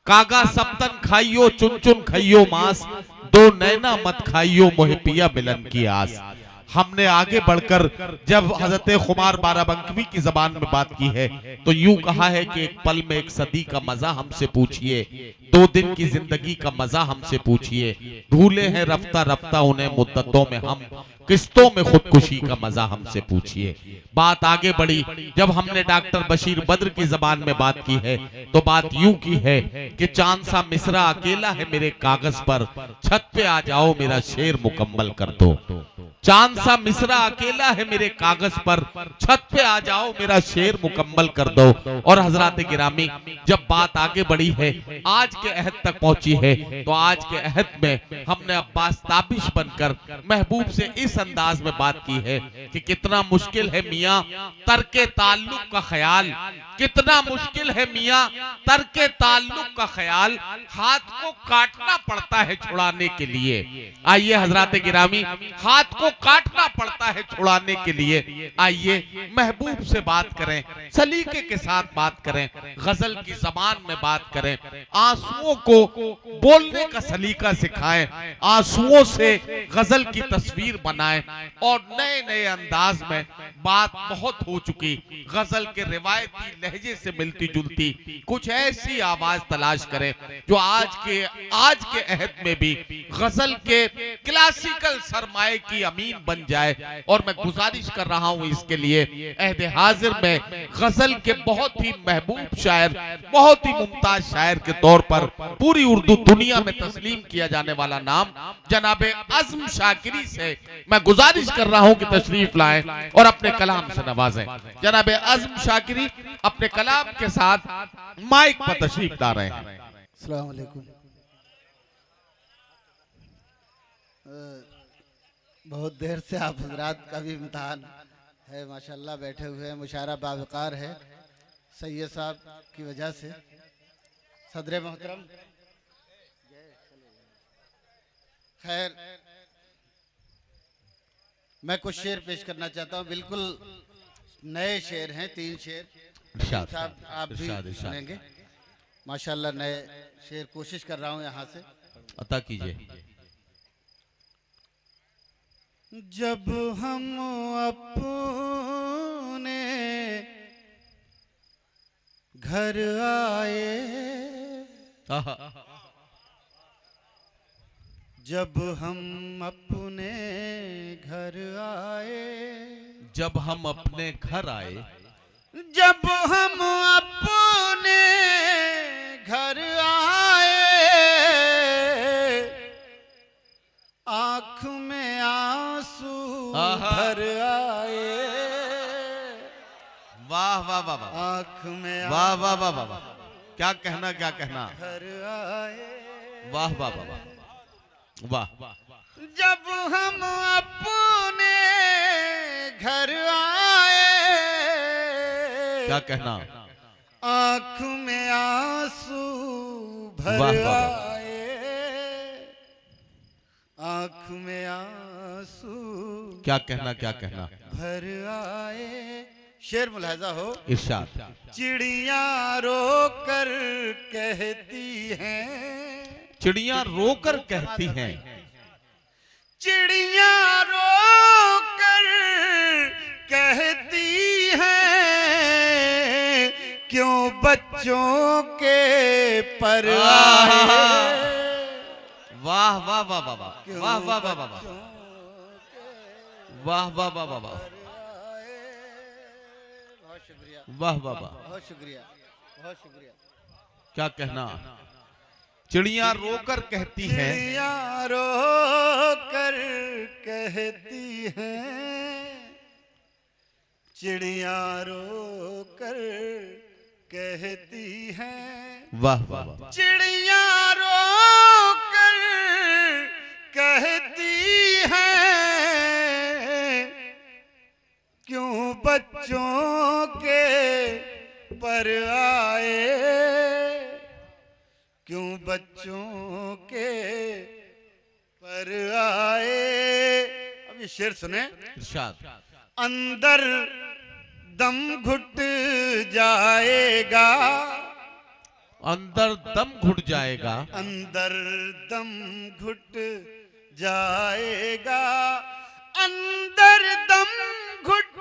कागा सप्तन खाइयो चुन चुन खाइयो मांस, दो नैना मत खाइयो मोहे पिया मिलन की आस। हमने आगे बढ़कर जब हजरत खुमार बाराबंकी की जबान में बात की है तो यूं कहा है कि एक पल में एक सदी का मजा हमसे पूछिए, 2 दिन की जिंदगी का मजा हमसे पूछिए, भूले हैं रफ्ता रफ्ता उन्हें मुद्दतों में हम, किस्तों में खुदकुशी का मजा हमसे पूछिए। बात आगे बढ़ी जब हमने डॉक्टर बशीर बद्र की जबान में बात की है तो बात यूं की है कि चांद सा मिसरा अकेला है मेरे कागज पर, छत पे आ जाओ मेरा शेर मुकम्मल कर दो। चांद सा मिसरा अकेला है मेरे कागज पर, छत पे आ जाओ मेरा शेर मुकम्मल कर दो। और हजरात गिरामी जब बात आगे बढ़ी है आज के अहद तक पहुंची है तो आज के अहद में हमने अब्बास ताबिश बनकर महबूब से इस अंदाज में बात की है कि कितना मुश्किल है मियां तर्के ताल्लुक का ख्याल, कितना मुश्किल है मियां तर्के ताल्लुक का ख्याल, हाथ को काटना पड़ता है छुड़ाने के लिए। आइए हजरात गिरामी हाथ को काटना पड़ता है छुड़ाने के लिए। आइए महबूब से बात करें, सलीके के साथ बात करें, गजल की जबान में बात करें, आंसुओं को बोलने का सलीका सिखाएं, आंसुओं से गजल की तस्वीर बनाएं और नए नए अंदाज में बात बहुत हो चुकी, गजल के रिवायती लहजे से मिलती जुलती कुछ ऐसी आवाज तलाश करें जो आज के अहद में भी गजल के क्लासिकल सरमाए की अमीन बन जाए। और मैं गुजारिश कर रहा हूं इसके लिए अहद हाजिर में गजल के बहुत ही महबूब शायर, बहुत ही मुमताज शायर के तौर पर पूरी उर्दू दुनिया में तस्लीम किया जाने वाला नाम जनाबे आजम शाकिरी से मैं गुजारिश कर रहा हूं कि तशरीफ लाएं और अपने कलाम से नवाजें। जनाबे आजम शाकिरी अपने कलाम के साथ माइक पर तशरीफ ला रहे हैं। अस्सलाम वालेकुम। बहुत देर से आप हजरात का भी इम्तहान है, माशाल्लाह बैठे हुए हैं, मुशारा बावकार है सैयद साहब की वजह से। सदर मोहतरम खैर मैं कुछ शेर पेश करना चाहता हूँ, बिल्कुल नए शेर हैं, 3 शेर साहब आप भी सुनेंगे। माशाल्लाह नए शेर कोशिश कर रहा हूँ यहाँ से अता कीजिए। जब हम अपने घर आए, जब हम अपने घर आए, जब हम अपने घर आए, जब हम अपने घर आए, आँख में आंसू भर आए। वाह वाह वाह वाह, आँख में वाह वाह वाह वाह वाह, क्या कहना क्या कहना, घर आए, वाह वाह वाह वाह वाह। जब हम अपने घर आए, क्या कहना, आँख में आंसू भर वाह, वाह, वाह। आए, आँख में आंसू क्या कहना क्या कहना, भर आए। शेर मुलाहिजा हो, इरशाद। चिड़िया रोकर कहती हैं, चिड़िया रोकर कहती हैं, चिड़िया रोकर कहती हैं, क्यों बच्चों के पर आए। वाह वाह वाह वाह वाह, वाह वाह वाह वाह वाह, वाह वाह वाह वाह वाह, बहुत शुक्रिया, वाह वाह वाह, बहुत शुक्रिया, बहुत शुक्रिया। क्या कहना, चिड़िया रोकर कहती हैं, चिड़िया रोकर कहती हैं, चिड़िया रोकर कहती हैं, वाह वाह वाह, चिड़िया रोकर कहती हैं, क्यों बच्चों के पर आए, क्यों बच्चों के पर आए। अब ये शेर सुने, इरशाद। अंदर दम घुट जाएगा, अंदर दम घुट जाएगा, अंदर दम घुट जाएगा, अंदर दम घुट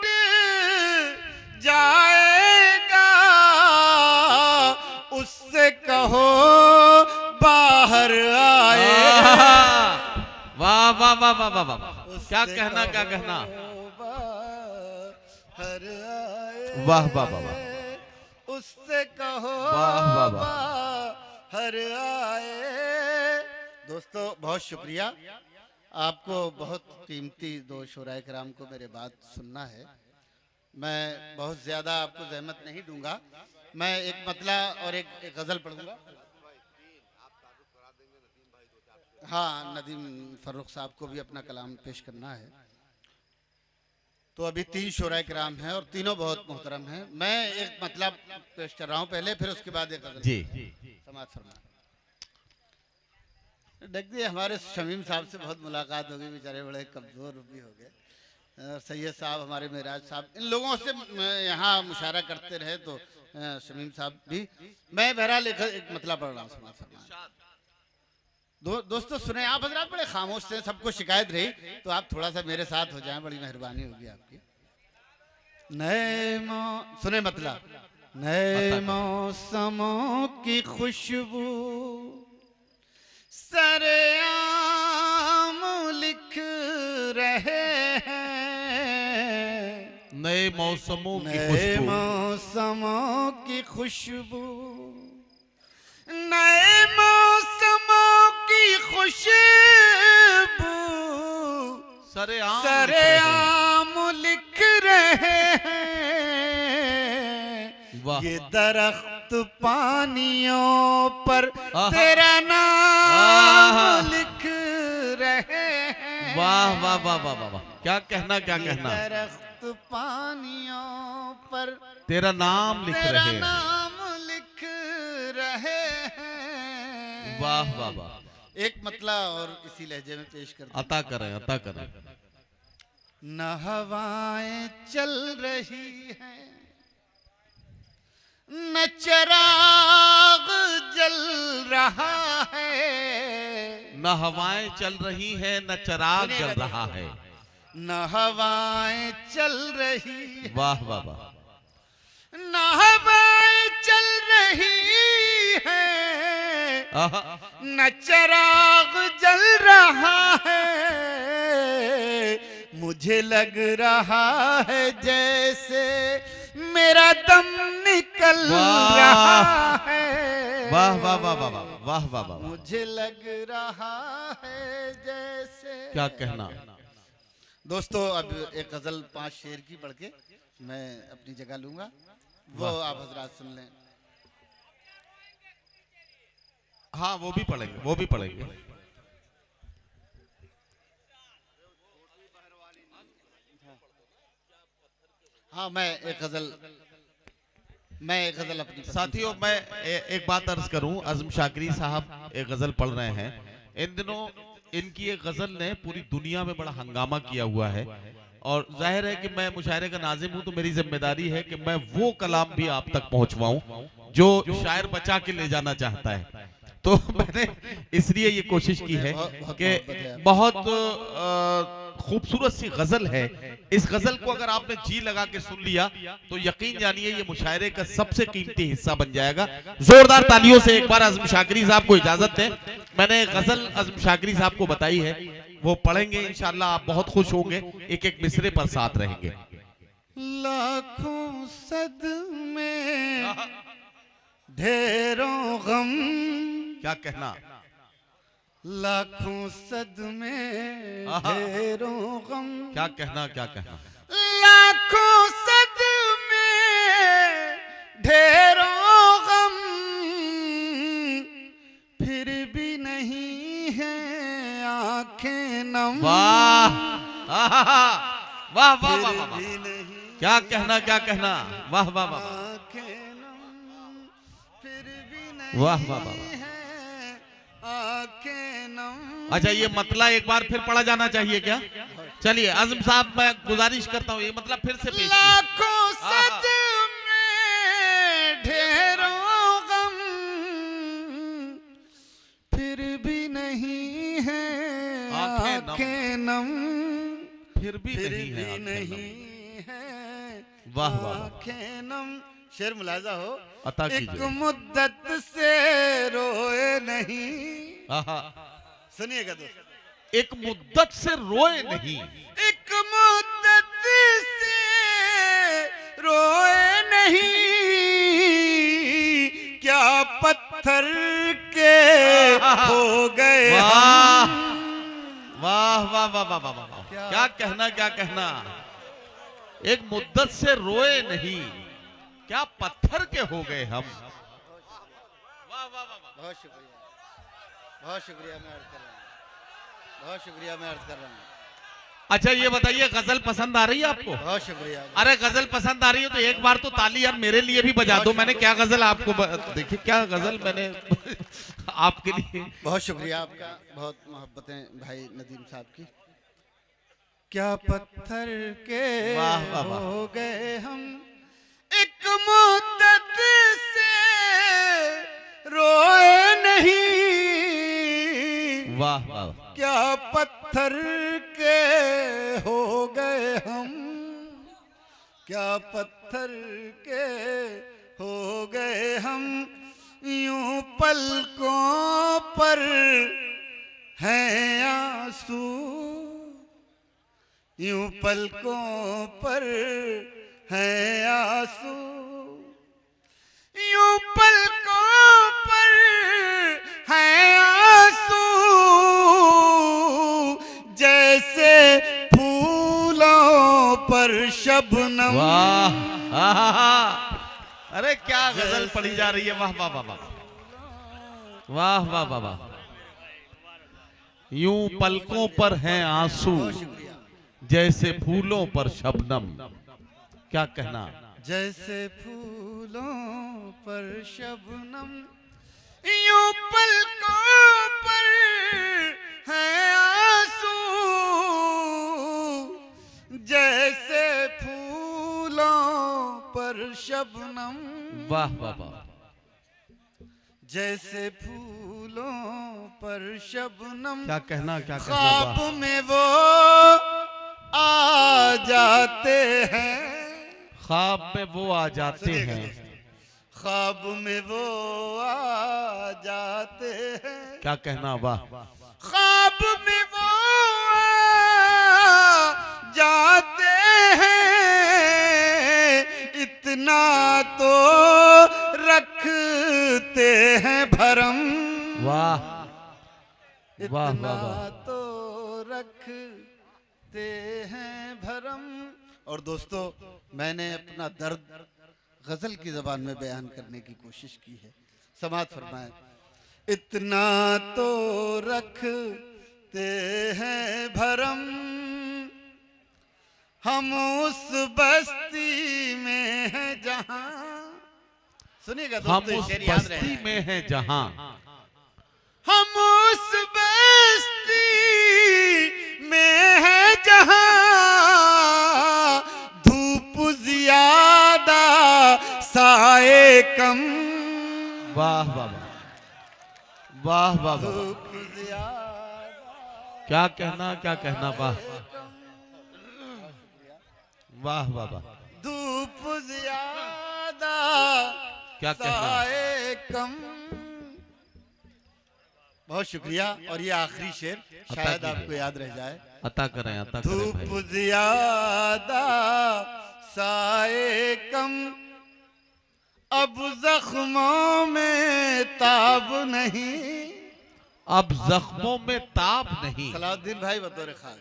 जाएगा, उससे कहो बाहर आए। वाह वाह वाह वाह वाह वाह, क्या कहना क्या कहना, बाहर आए, वाह वाह वाह वाह, उससे कहो वाह वाह वाह, बाहर आए। दोस्तों बहुत शुक्रिया, आपको बहुत कीमती दो शोराए कराम को मेरे बात सुनना है। मैं बहुत ज्यादा आपको जहमत नहीं दूंगा, मैं एक मतला और एक गजल पढ़ूंगा। हाँ, नदीम फर्रुख साहब को भी अपना कलाम पेश करना है। तो अभी 3 शोराए किराम हैं और तीनों बहुत मोहतरम हैं। मैं एक मतलब पेश कर रहा हूँ पहले, फिर उसके बाद एक गजल जी समाज फरमा। देखिए हमारे शमीम साहब से बहुत मुलाकात होगी, बेचारे बड़े कमजोर भी हो गए। सैयद साहब, हमारे मेराज साहब, इन लोगों से यहाँ मुशारा करते रहे, तो शमीम साहब भी। मैं बहरहाल एक मतलब पढ़ रहा हूँ समाज फरमा। दोस्तों सुने, आप हजरात बड़े खामोश थे, सबको शिकायत रही, तो आप थोड़ा सा मेरे साथ हो जाएं, बड़ी मेहरबानी होगी आपकी। सुने मतलब, नए मौसमों की खुशबू सरेआम लिख रहे हैं, नए मौसमों की नए खुशबू, मौसमों की खुशबू, नए मौसमों की खुशबू सरेआम लिख रहे हैं। ये दरख्त पानियों पर तेरा नाम लिख रहे हैं। वाह वाह वाह वाह वाह, क्या कहना क्या कहना, दरख्त पानियों पर तेरा नाम लिख रहे हैं, नाम लिख रहे हैं। वाह वाह वाह, एक मतला और इसी लहजे में पेश कर अता करें अता करें। न हवाएं चल रही हैं, न चिराग जल रहा है, न हवाएं चल रही हैं न चिराग जल रहा है, न हवाएं चल रही, वाह वाह वाह, न हवाएं चल रही है, न चिराग जल रहा है। मुझे लग रहा है जैसे मेरा दम निकल रहा है। वाह वाह वाह वाह वाह वाह वाह, मुझे लग रहा है जैसे, क्या कहना। दोस्तों अब एक गजल 5 शेर की पढ़ के मैं अपनी जगह लूंगा, वो आप हजरात सुन लें। हाँ वो भी पढ़ेंगे, वो भी पढ़ेंगे। हाँ मैं एक गजल अपनी साथियों मैं एक बात अर्ज करूं, अज़म शाकिरी साहब एक गजल पढ़ रहे हैं। इन दिनों इनकी एक गजल ने पूरी दुनिया में बड़ा हंगामा किया हुआ है, और जाहिर है कि मैं मुशायरे का नाज़िम हूं, तो मेरी जिम्मेदारी है कि मैं वो कलाम भी आप तक पहुंचवाऊं जो शायर बचा के ले जाना चाहता है। तो मैंने इसलिए ये कोशिश की है कि बहुत खूबसूरत सी गजल है। इस गजल को अगर आपने जी लगा के सुन लिया तो यकीन जानिए ये मुशायरे का सबसे कीमती हिस्सा बन जाएगा। जोरदार तालियों से एक बार अज़म शाकिरी साहब को इजाजत दें। मैंने गजल अज़म शाकिरी साहब को बताई है, वो पढ़ेंगे इंशाल्लाह, आप बहुत खुश होंगे, एक एक मिसरे पर साथ रहेंगे। लाखों सदमे ढेरों गम, क्या कहना, लाखों सदमे ढेरों गम, क्या कहना क्या कहना, लाखों सदमे ढेरों गम, फिर भी नहीं है आंखें नम। वाह वाह वाह वाह वाह, क्या कहना क्या कहना, वाह वाह वाह, वाह वाह वाह। अच्छा ये मतलब एक बार फिर पढ़ा जाना चाहिए क्या? चलिए आज़म साहब मैं गुजारिश करता हूँ ये मतलब फिर से पेश लाखों सदमे ढेरों गम, फिर भी नहीं है आंखें नम, फिर भी फिर नहीं भी है नहीं है वाह वाह वाह। आंखें नम। शेर मुलाजा हो, अता एक कीजिए। मुद्दत से रोए नहीं। आहा, सुनिएगा दोस्त, एक मुद्दत से रोए नहीं। एक मुद्दत से रोए नहीं, क्या पत्थर के हो गए वाह हम। वाह वाह वाह वाह वाह वाह। क्या कहना, क्या कहना। एक मुद्दत से रोए नहीं, क्या पत्थर के हो गए हम। वाह वाह वाह वाह। बहुत शुक्रिया, बहुत शुक्रिया, मैं अर्ज कर रहा हूँ, बहुत शुक्रिया, मैं अर्ज कर रहा हूँ। अच्छा ये बताइए, गजल पसंद आ रही है आपको? बहुत शुक्रिया। अरे गजल पसंद आ रही है तो एक बार तो ताली यार मेरे लिए भी बजा दो। मैंने क्या गजल आपको देखिए, क्या गजल मैंने आपके लिए। बहुत शुक्रिया आपका, बहुत मोहब्बतें भाई नदीम साहब की। क्या पत्थर के वाह, वाह, वाह। हो गए हम, एक मुद्दत से रोए नहीं, वाह वाह। क्या पत्थर के हो गए हम, क्या पत्थर के हो गए हम। यूं पलकों पर हैं आंसू, यूं पलकों पर हैं आंसू, यूं पलकों पर हैं आंसू, जैसे फूलों पर शबनम। वाह आहा। अरे क्या गजल पढ़ी जा रही है। वाह वाह वाह वाह वाह वाह वाह वाह। यूं पलकों पर हैं आंसू, जैसे फूलों पर शबनम। क्या कहना। जैसे फूलों पर शबनम, यूं पलकों पर हैं आंसू, जैसे फूलों पर शबनम। वाह वाह वाह। जैसे फूलों पर शबनम। क्या कहना, क्या कहना। ख्वाब वाह। में वो आ जाते हैं, ख्वाब में वो आ जाते हैं। ख्वाब में वो आ जाते हैं, क्या कहना। वाह। ख्वाब में वो आ जाते हैं, इतना तो रखते हैं भरम। वाह वाह इतना वाह वाह। तो रखते हैं भरम। और दोस्तों, मैंने अपना दर्द गजल की जबान में बयान करने की कोशिश की है। समात फरमाए। इतना तो रखते हैं भरम, हम उस बस्ती में हैं जहां। सुनिएगा हम दोस्तों, उस शेर याद बस्ती रहे। में हैं जहां, हम उस बस्ती में हैं जहां, धूप ज्यादा साए कम। वाह वाह वाह वाह वाह वाह। धूप ज्यादा क्या कहना, क्या कहना। वाह वाह वाह वाह। धूप ज्यादा क्या कहना। साए कम। बहुत शुक्रिया। और ये आखिरी शेर शायद कीजिए। आपको याद रह जाए। अता करें, अता करें धूप भाई। ज्यादा साए कम, अब जख्मों में ताब नहीं। अब जख्मों में ताब नहीं। सलाउद्दीन भाई बतौर खास।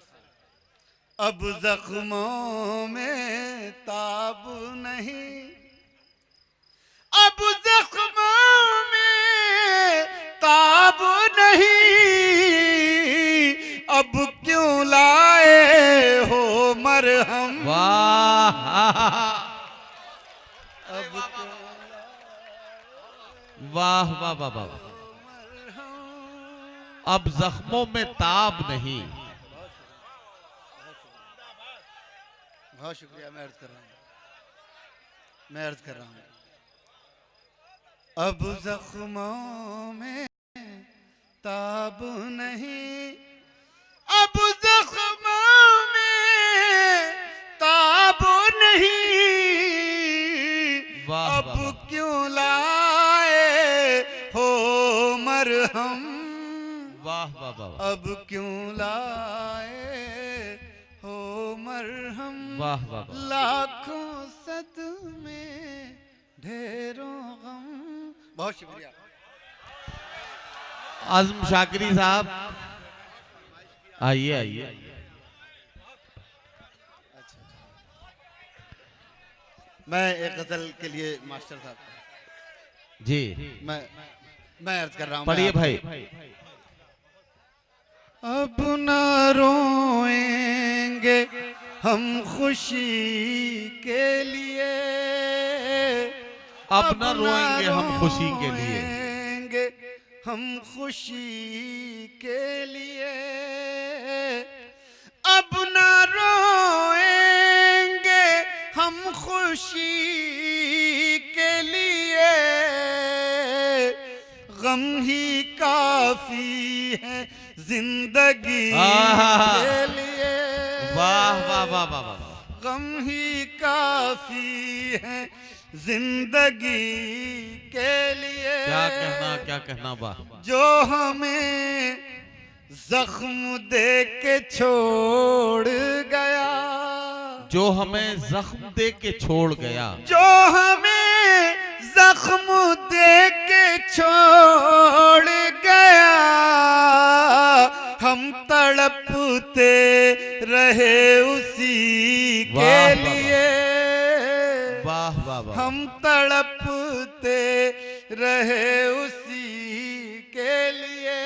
अब जख्मों में ताब नहीं, अब जख्मों में ताब नहीं, अब क्यों लाए हो मरहम। वाह अब क्यों वाह वाह वाह वाह। अब जख्मों में ताब नहीं। बहुत शुक्रिया। मैं अर्ज कर रहा हूँ, मैं अर्ज कर रहा हूँ। अब जख्मों में ताब नहीं, अब जख्मों में ताब नहीं, वाह, अब वाह, वाह। क्यों लाए हो मरहम, वाह वाह वाह, अब क्यों लाए हो मरहम, वाह वाह वाह। लाखों सदमे ढेरों गम। बहुत शुक्रिया। आजम शाकिरी साहब आइए आइए। अच्छा, मैं एक गजल के लिए मास्टर साहब जी मैं अर्ज कर रहा हूँ। पढ़िए भाई। अब न रोएंगे हम खुशी के लिए, अब न रोएंगे हम खुशी के लिए, रोएंगे हम खुशी के लिए, अब न रोएंगे हम खुशी के लिए, गम ही काफी है जिंदगी के लिए, वाह वाह वाह वाह वाह। गम ही काफी है जिंदगी के लिए, क्या कहना वाह। जो हमें जख्म दे के छोड़ गया, जो हमें जख्म दे के छोड़ गया, जो हमें जख्म दे के छोड़ गया, हम तड़पते रहे उसी के लिए, वाह वाह वाह। हम तड़पते रहे उसी के लिए।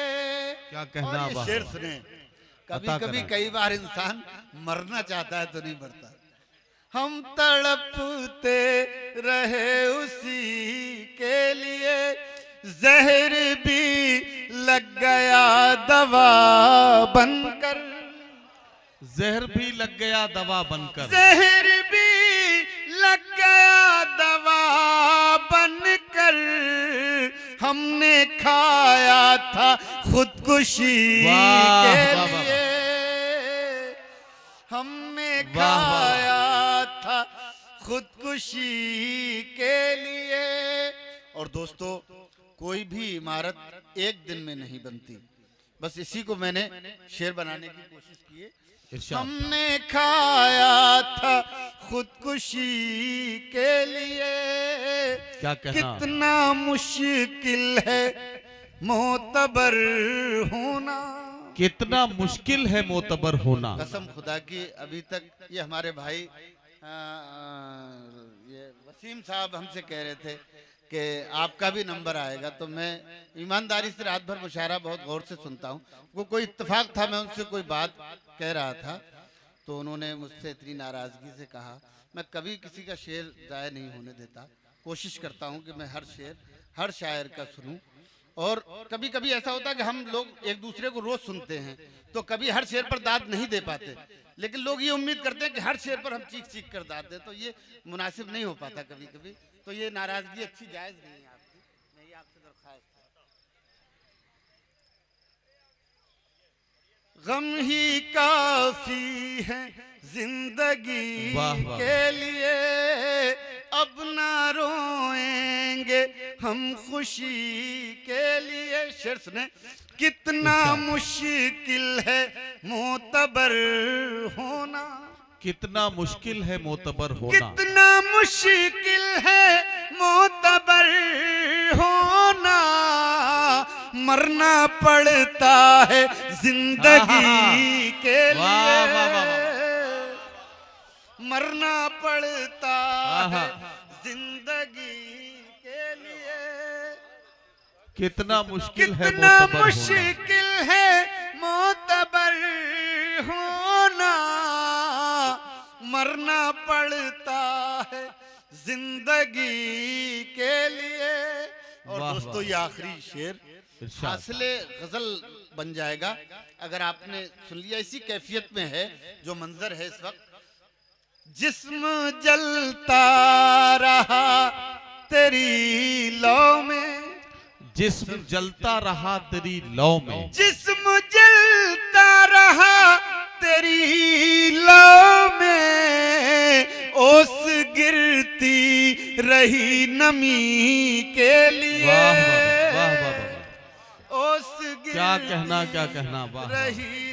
क्या कहना और ये वाह। शेर सुने, कभी अता कभी करा। कई बार इंसान मरना चाहता है तो नहीं मरता। हम तड़पते रहे उसी के लिए, जहर भी लग गया दवा बनकर, जहर भी लग गया दवा बनकर, जहर भी लग गया दवा बनकर, हमने खाया था खुदकुशी वाह, के वाह, वाह, लिए, हमने वाह, वाह, वाह। खाया था खुदकुशी के लिए। और दोस्तों, कोई भी इमारत एक दिन में नहीं बनती, बस इसी को मैंने शेर बनाने की कोशिश की है। इरशाद। हमने खाया था खुदकुशी के लिए, क्या कहना। कितना मुश्किल है मोतबर होना, कितना मुश्किल है मोतबर होना। कसम खुदा की अभी तक ये हमारे भाई ये वसीम साहब हमसे कह रहे थे कि आपका भी नंबर आएगा, तो मैं ईमानदारी से रात भर मुशायरा बहुत गौर से सुनता हूँ। वो कोई इत्तेफाक था, मैं उनसे कोई बात कह रहा था तो उन्होंने मुझसे इतनी नाराज़गी से कहा। मैं कभी किसी का शेर ज़ाया नहीं होने देता, कोशिश करता हूँ कि मैं हर शेर हर शायर का सुनूं। और कभी कभी ऐसा होता है कि हम लोग एक दूसरे को रोज़ सुनते हैं तो कभी हर शेर पर दाद नहीं दे पाते, लेकिन लोग ये उम्मीद करते हैं कि हर शेर पर हम चीख चीख कर दाद दें, तो ये मुनासिब नहीं हो पाता कभी कभी। तो ये नाराजगी अच्छी जायज़ नहीं है आपकी, मेरी आपसे दरख्वास्त है। गम ही काफी है जिंदगी वाह, वाह। के लिए, अब ना रोएंगे हम खुशी के लिए। शेर सुने, कितना मुश्किल है मोतबर होना, कितना मुश्किल है मोतबर होना, कितना मुश्किल है मोतबर होना, मरना पड़ता है जिंदगी के वाह, वाह, वाह, लिए, मरना पड़ता आहा। है जिंदगी के लिए। कितना मुश्किल है कितना मोतबर होना। मुश्किल है मोतबर होना, मरना पड़ता है जिंदगी के लिए। और वाह, दोस्तों, वाह। ये आखिरी शेर इरशाद। हासिले गजल बन जाएगा अगर आपने सुन लिया। इसी कैफियत में है जो मंजर है इस वक्त। जिस्म जलता रहा तेरी लौ में, जिस्म जलता रहा तेरी लौ में, जिस्म जलता रहा तेरी लौ में, ओस गिरती रही नमी के लिए। वाह वाह वाह वाह वाह, ओस क्या कहना क्या कहना, वाह वाह। रही